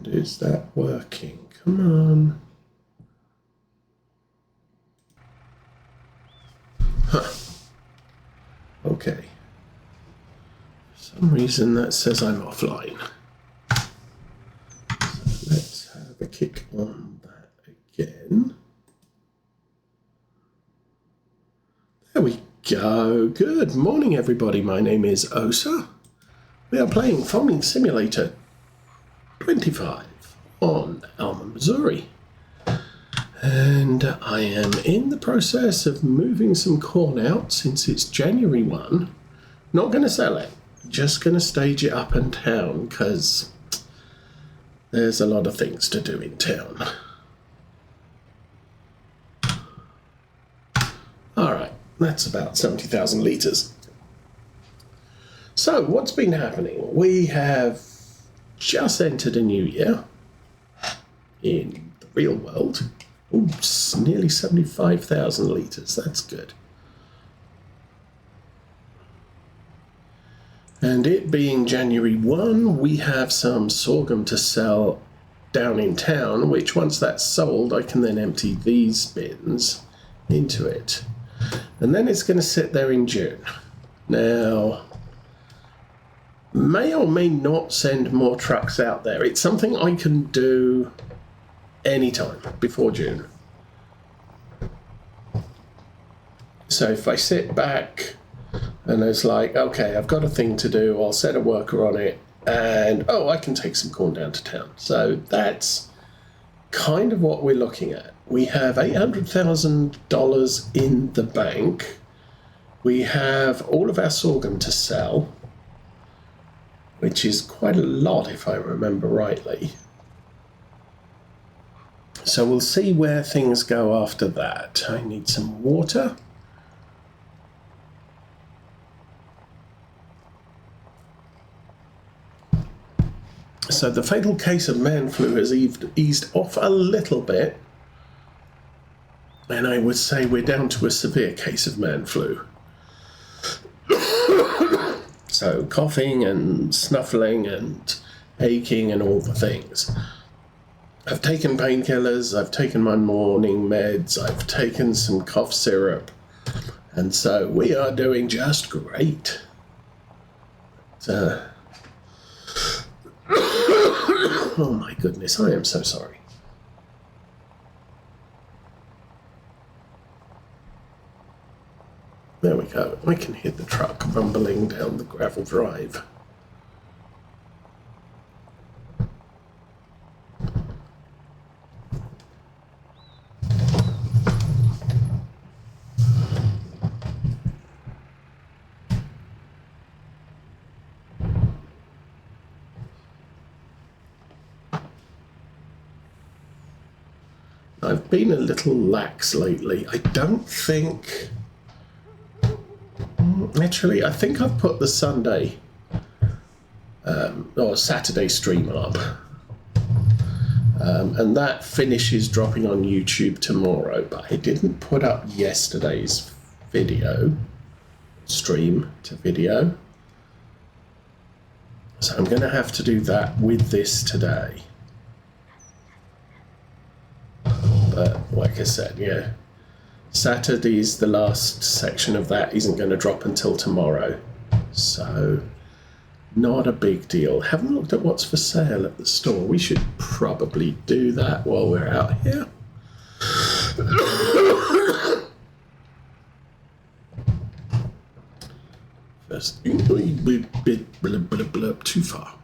And is that working? Come on. Huh. Okay. For some reason that says I'm offline. So let's have a kick on that again. There we go. Good morning, everybody. My name is Osa. We are playing Farming Simulator 25 on Alma, Missouri. And I am in the process of moving some corn out since it's January 1. Not going to sell it. Just going to stage it up in town because there's a lot of things to do in town. All right. That's about 70,000 litres. So, what's been happening? We have just entered a new year in the real world. Oops, nearly 75,000 litres. That's good. And it being January 1, we have some sorghum to sell down in town, which once that's sold, I can then empty these bins into it. And then it's going to sit there in June. Now, may or may not send more trucks out there. It's something I can do anytime before June. So if I sit back and it's like, okay, I've got a thing to do, I'll set a worker on it, and I can take some corn down to town. So that's kind of what we're looking at. We have $800,000 in the bank. We have all of our sorghum to sell, which is quite a lot if I remember rightly. So we'll see where things go after that. I need some water. So the fatal case of man flu has eased off a little bit. And I would say we're down to a severe case of man flu. So coughing and snuffling and aching and all the things. I've taken painkillers, I've taken my morning meds, I've taken some cough syrup. And so we are doing just great. Oh my goodness, I am so sorry. There we go. I can hear the truck rumbling down the gravel drive. I've been a little lax lately. I don't think... Actually, I think I've put the Sunday or Saturday stream up. And that finishes dropping on YouTube tomorrow, but I didn't put up yesterday's stream to video. So I'm going to have to do that with this today. But like I said, yeah, Saturday's the last section of that isn't going to drop until tomorrow. So not a big deal. Haven't looked at what's for sale at the store. We should probably do that while we're out here. First, too far.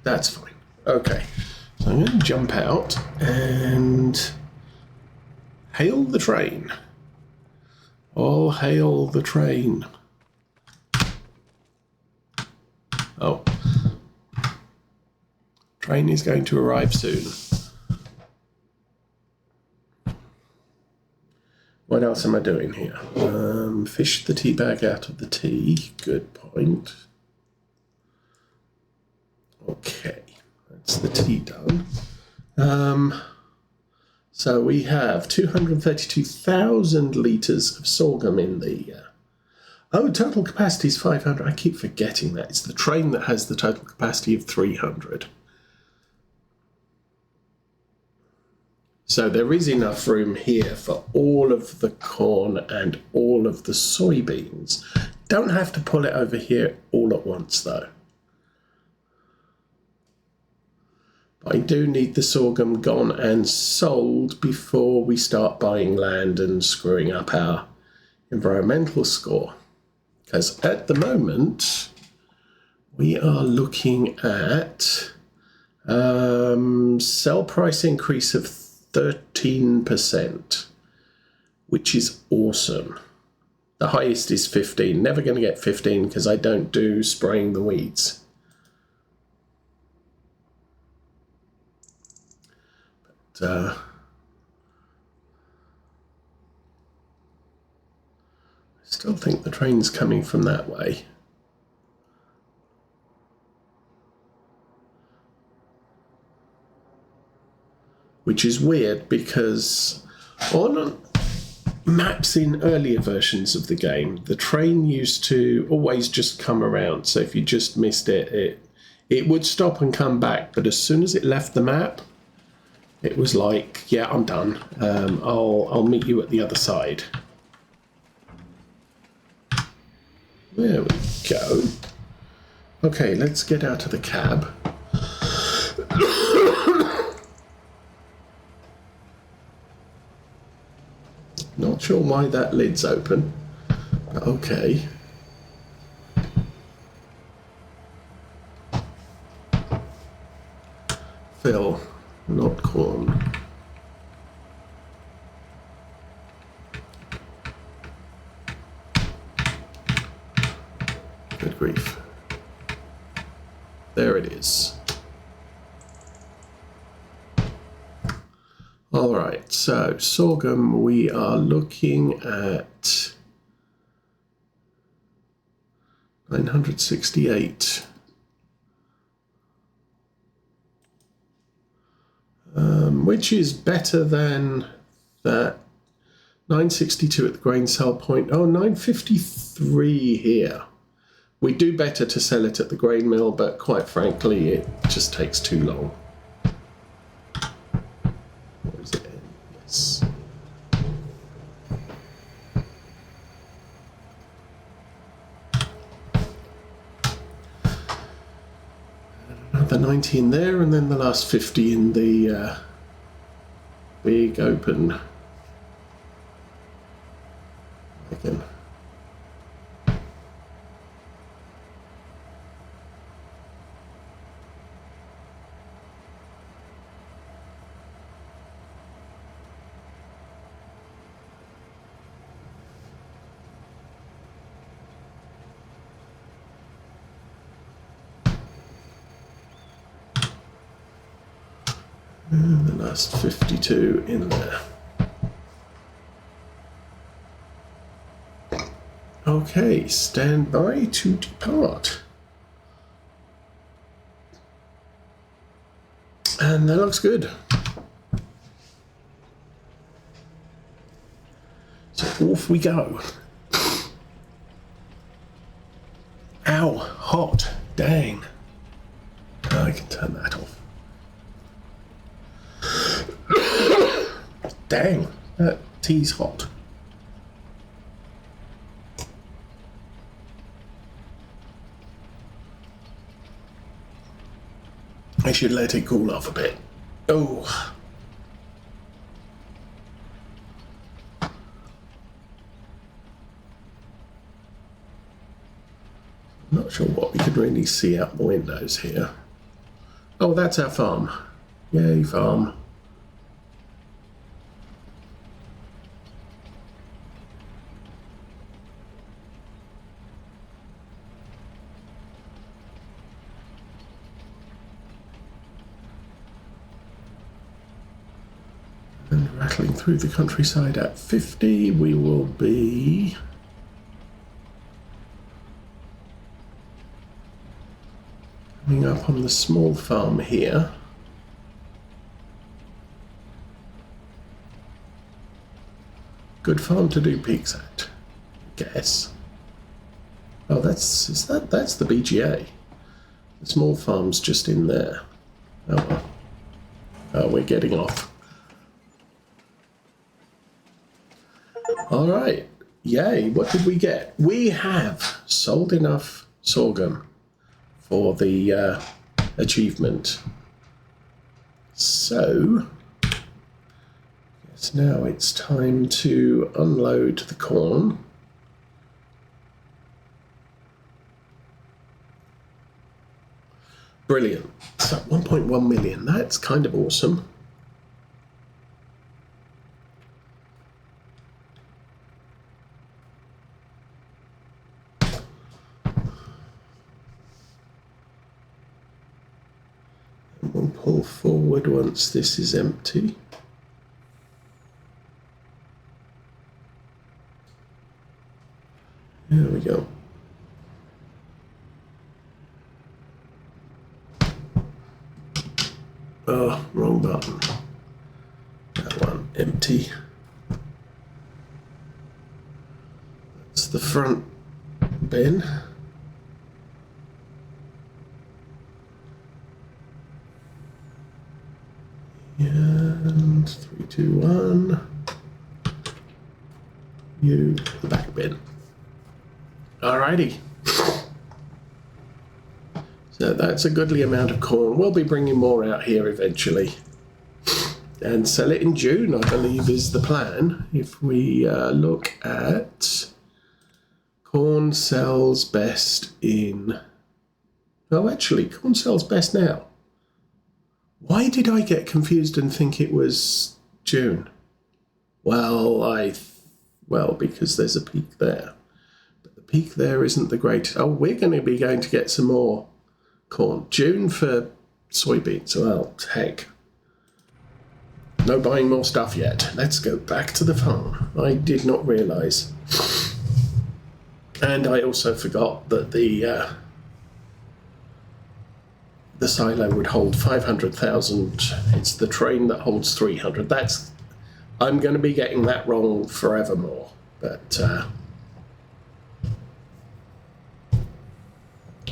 That's fine. Okay. So I'm going to jump out and hail the train. All hail the train. Oh. Train is going to arrive soon. What else am I doing here? Fish the tea bag out of the tea. Good point. Okay. That's the tea done. So we have 232,000 litres of sorghum in the Oh, total capacity is 500. I keep forgetting that. It's the train that has the total capacity of 300. So there is enough room here for all of the corn and all of the soybeans. Don't have to pull it over here all at once, though. But I do need the sorghum gone and sold before we start buying land and screwing up our environmental score. Because at the moment, we are looking at sell price increase of 13%, which is awesome. The highest is 15. Never going to get 15 because I don't do spraying the weeds. But, I still think the train's coming from that way. Which is weird because on maps in earlier versions of the game, the train used to always just come around. So if you just missed it, it would stop and come back. But as soon as it left the map, it was like, yeah, I'm done. I'll meet you at the other side. There we go. Okay, let's get out of the cab. Not sure why that lid's open. Okay. Fill, not corn. Good grief. There it is. All right, so sorghum, we are looking at 968. Which is better than that 962 at the grain sell point. Oh, 953 here. We do better to sell it at the grain mill, but quite frankly, it just takes too long. What is it? Yes. Another 90 in there, and then the last 50 in the big open again. And the last 52 in there. Okay, stand by to depart. And that looks good. So off we go. Ow, hot, dang. I can turn that off. Dang, that tea's hot. I should let it cool off a bit. Oh. Not sure what we can really see out the windows here. Oh, that's our farm. Yay, farm. And rattling through the countryside at 50, we will be coming up on the small farm here. Good farm to do peaks at, I guess. Oh, that's the BGA. The small farm's just in there. Oh well. Oh, we're getting off. All right. Yay. What did we get? We have sold enough sorghum for the achievement. So, yes, now it's time to unload the corn. Brilliant. So 1.1 million. That's kind of awesome. And we'll pull forward once this is empty. There we go. Oh, wrong button. That one, empty. That's the front bin. And 3, 2, 1. You, the back bin. Alrighty. So that's a goodly amount of corn. We'll be bringing more out here eventually. And sell it in June, I believe, is the plan. If we look at corn sells best in... Oh, actually, corn sells best now. Why did I get confused and think it was June? Well, because there's a peak there. But the peak there isn't the greatest. Oh, we're going to get some more corn. June for soybeans. Well, heck. No buying more stuff yet. Let's go back to the farm. I did not realise. And I also forgot that the silo would hold 500,000. It's the train that holds 300. I'm going to be getting that wrong forevermore. But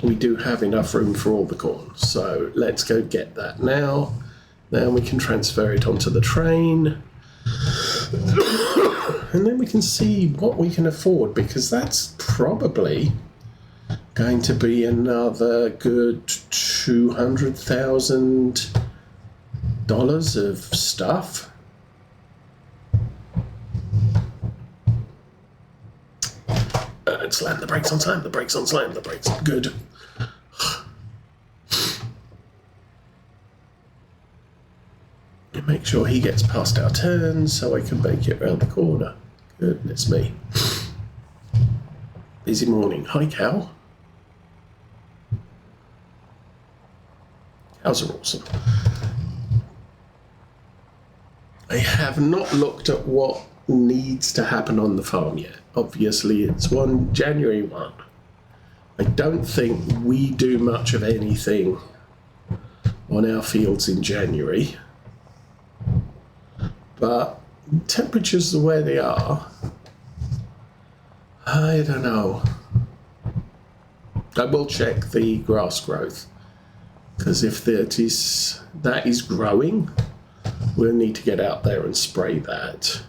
we do have enough room for all the corn. So let's go get that now. Then we can transfer it onto the train. And then we can see what we can afford, because that's probably going to be another good $200,000 of stuff. Slam the brakes on, slam the brakes on, slam the brakes on. Good. Make sure he gets past our turns so I can make it round the corner. Goodness me. Busy morning. Hi, cow. Cows are awesome. I have not looked at what needs to happen on the farm yet. Obviously, it's January 1. I don't think we do much of anything on our fields in January. But temperatures the way they are, I don't know. I will check the grass growth, because if that is growing, we'll need to get out there and spray that.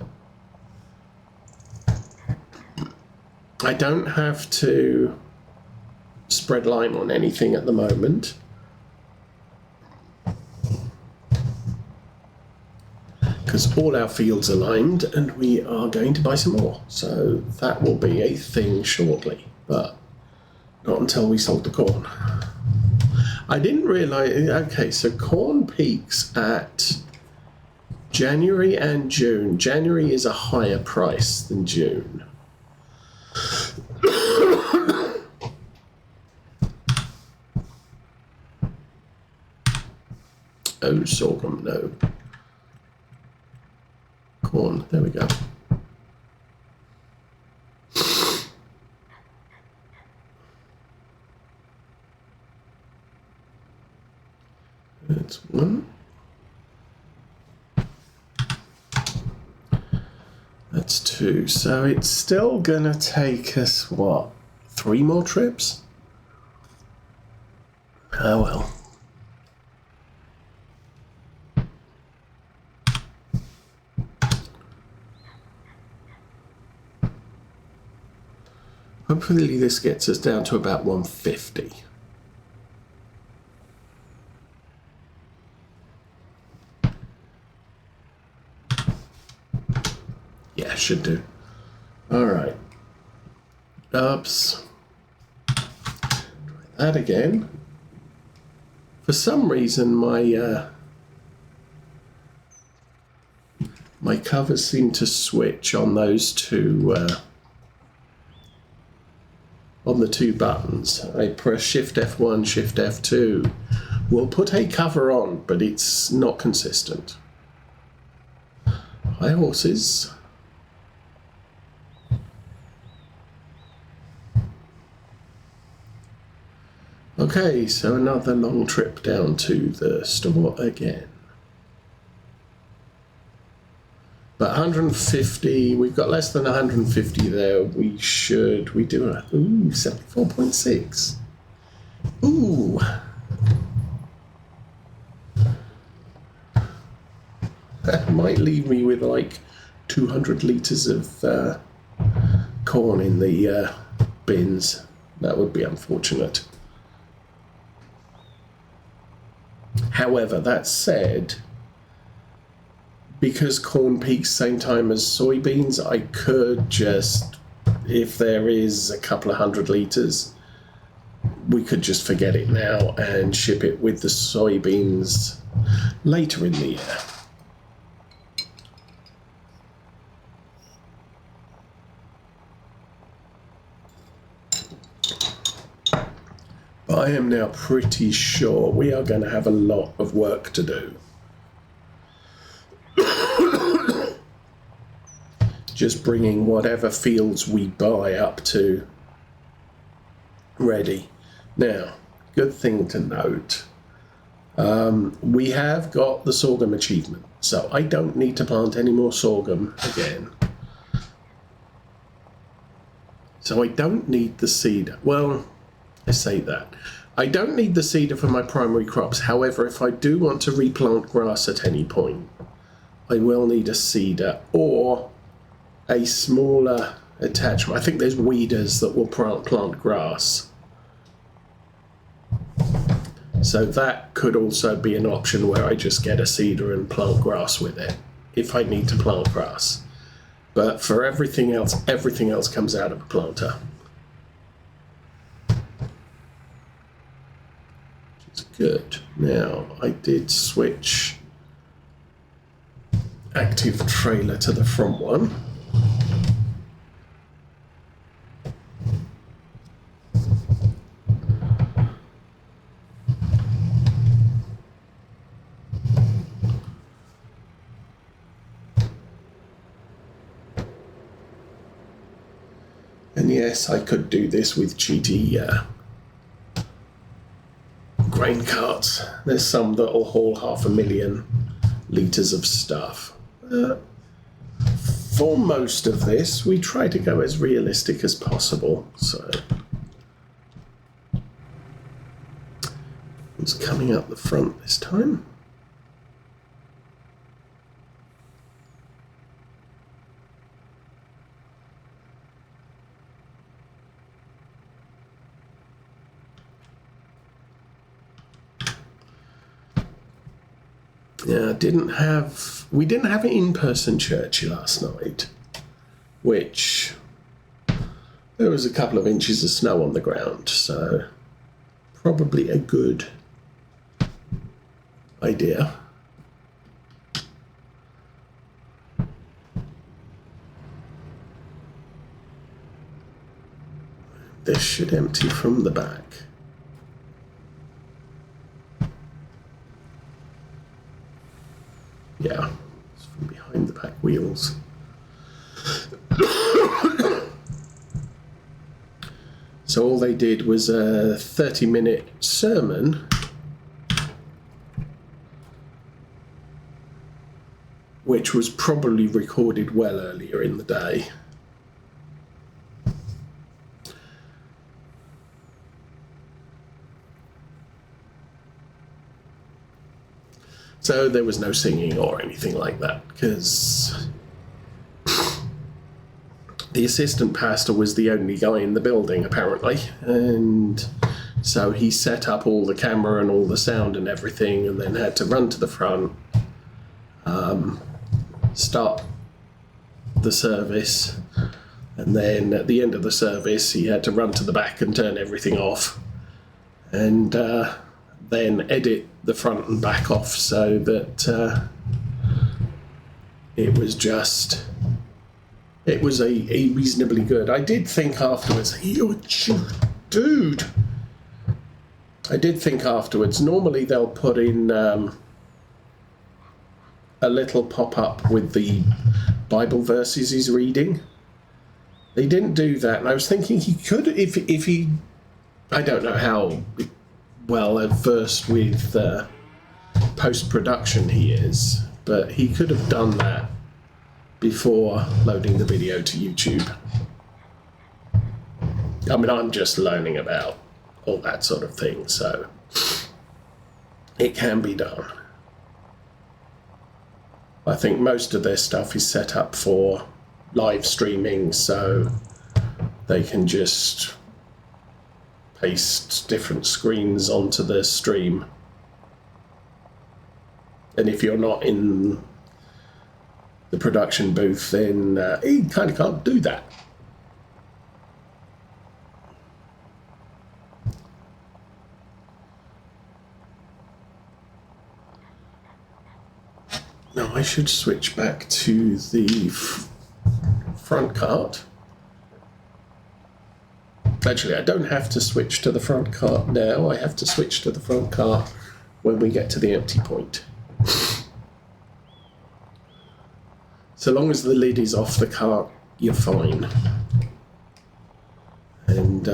I don't have to spread lime on anything at the moment. Because all our fields are limed and we are going to buy some more. So that will be a thing shortly, but not until we sold the corn. I didn't realise, okay, so corn peaks at January and June. January is a higher price than June. Oh, sorghum, no. Corn, there we go. That's one. That's two. So it's still gonna take us, what, 3 more trips? Oh well. Hopefully this gets us down to about 150. Yeah, should do. Alright. Oops. Try that again. For some reason my my covers seem to switch on those two on the 2 buttons. I press Shift F1, Shift F2. We'll put a cover on, but it's not consistent. Hi horses. Okay, so another long trip down to the store again. But 150, we've got less than 150 there. We do a 74.6. Ooh. That might leave me with like 200 litres of corn in the bins. That would be unfortunate. However, that said, because corn peaks same time as soybeans, I could just, if there is a couple of 100 litres, we could just forget it now and ship it with the soybeans later in the year. But I am now pretty sure we are going to have a lot of work to do. Just bringing whatever fields we buy up to ready. Now, good thing to note, we have got the sorghum achievement, so I don't need to plant any more sorghum again. So I don't need the seeder. Well, I say that. I don't need the seeder for my primary crops. However, if I do want to replant grass at any point, I will need a seeder or a smaller attachment. I think there's weeders that will plant grass. So that could also be an option where I just get a seeder and plant grass with it if I need to plant grass. But for everything else comes out of a planter. Which is good. Now, I did switch active trailer to the front one. And yes, I could do this with cheaty grain carts. There's some that'll haul 500,000 litres of stuff. For most of this, we try to go as realistic as possible. So it's coming up the front this time. Yeah, we didn't have an in-person church last night, which there was a couple of inches of snow on the ground, so probably a good idea. This should empty from the back. Yeah, it's from behind the back wheels. So all they did was a 30-minute sermon, which was probably recorded well earlier in the day. So there was no singing or anything like that, because the assistant pastor was the only guy in the building, apparently, and so he set up all the camera and all the sound and everything, and then had to run to the front, start the service, and then at the end of the service he had to run to the back and turn everything off, and then edit the front and back off, so that it was a reasonably good. I did think afterwards, dude. I did think afterwards, normally they'll put in a little pop-up with the Bible verses he's reading. They didn't do that, and I was thinking he could, if he, I don't know how well versed with post-production he is, but he could have done that before loading the video to YouTube. I mean, I'm just learning about all that sort of thing, so it can be done. I think most of their stuff is set up for live streaming, so they can just paste different screens onto the stream. And if you're not in the production booth, then you kind of can't do that. Now I should switch back to the front cart. Actually, I don't have to switch to the front cart now. I have to switch to the front cart when we get to the empty point. So long as the lid is off the cart, you're fine. And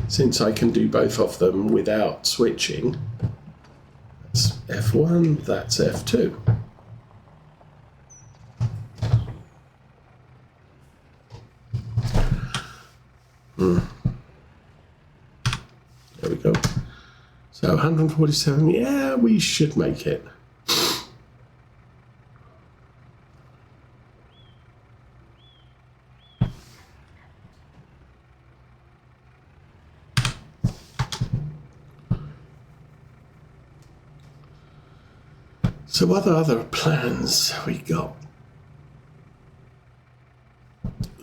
since I can do both of them without switching, that's F1, that's F2. There we go. So 147, yeah, we should make it. So what other plans we got?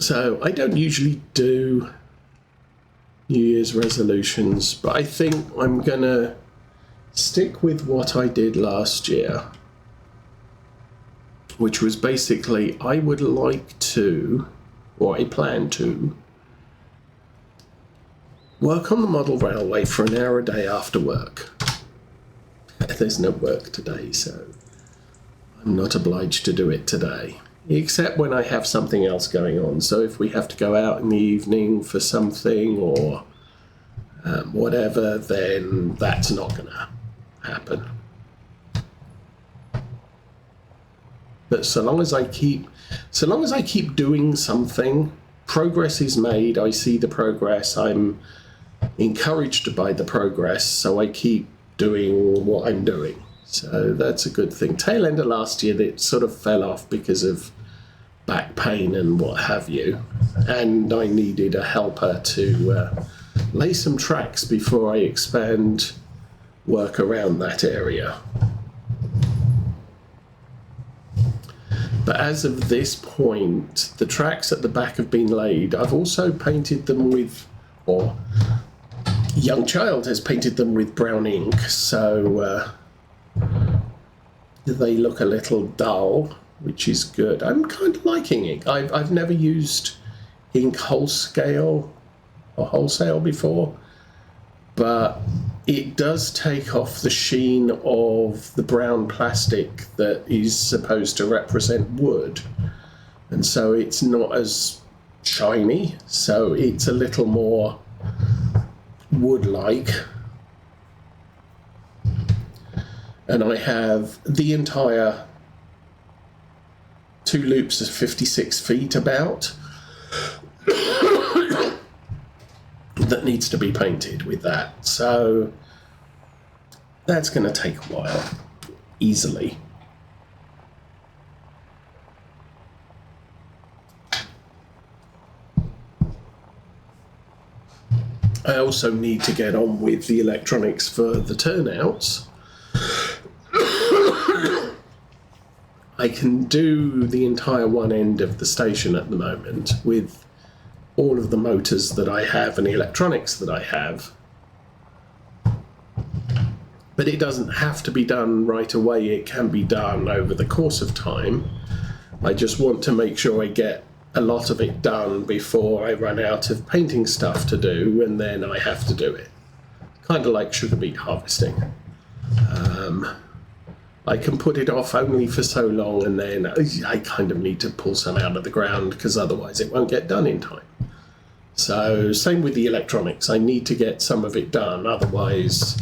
So I don't usually do New Year's resolutions, but I think I'm gonna stick with what I did last year, which was basically I would like to, or I plan to, work on the model railway for an hour a day after work. There's no work today, so I'm not obliged to do it today, except when I have something else going on. So if we have to go out in the evening for something or whatever, then that's not going to happen. But so long as I keep doing something, progress is made. I see the progress. I'm encouraged by the progress, so I keep doing what I'm doing. So that's a good thing. Tail end of last year, it sort of fell off because of back pain and what have you, and I needed a helper to lay some tracks before I expand work around that area. But as of this point, the tracks at the back have been laid. I've also painted them with, or young child has painted them with brown ink, so they look a little dull, which is good. I'm kind of liking it. I've never used ink wholesale before, but it does take off the sheen of the brown plastic that is supposed to represent wood, and so it's not as shiny, so it's a little more wood-like. And I have the entire 2 loops of 56 feet about that needs to be painted with that. So That's going to take a while, easily. I also need to get on with the electronics for the turnouts. I can do the entire one end of the station at the moment with all of the motors that I have and the electronics that I have. But it doesn't have to be done right away. It can be done over the course of time. I just want to make sure I get a lot of it done before I run out of painting stuff to do, and then I have to do it. Kind of like sugar beet harvesting. I can put it off only for so long, and then I kind of need to pull some out of the ground because otherwise it won't get done in time. So same with the electronics. I need to get some of it done, otherwise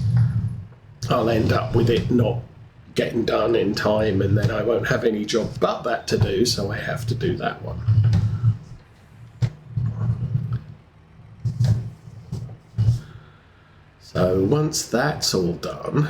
I'll end up with it not getting done in time, and then I won't have any job but that to do, so I have to do that one. So once that's all done,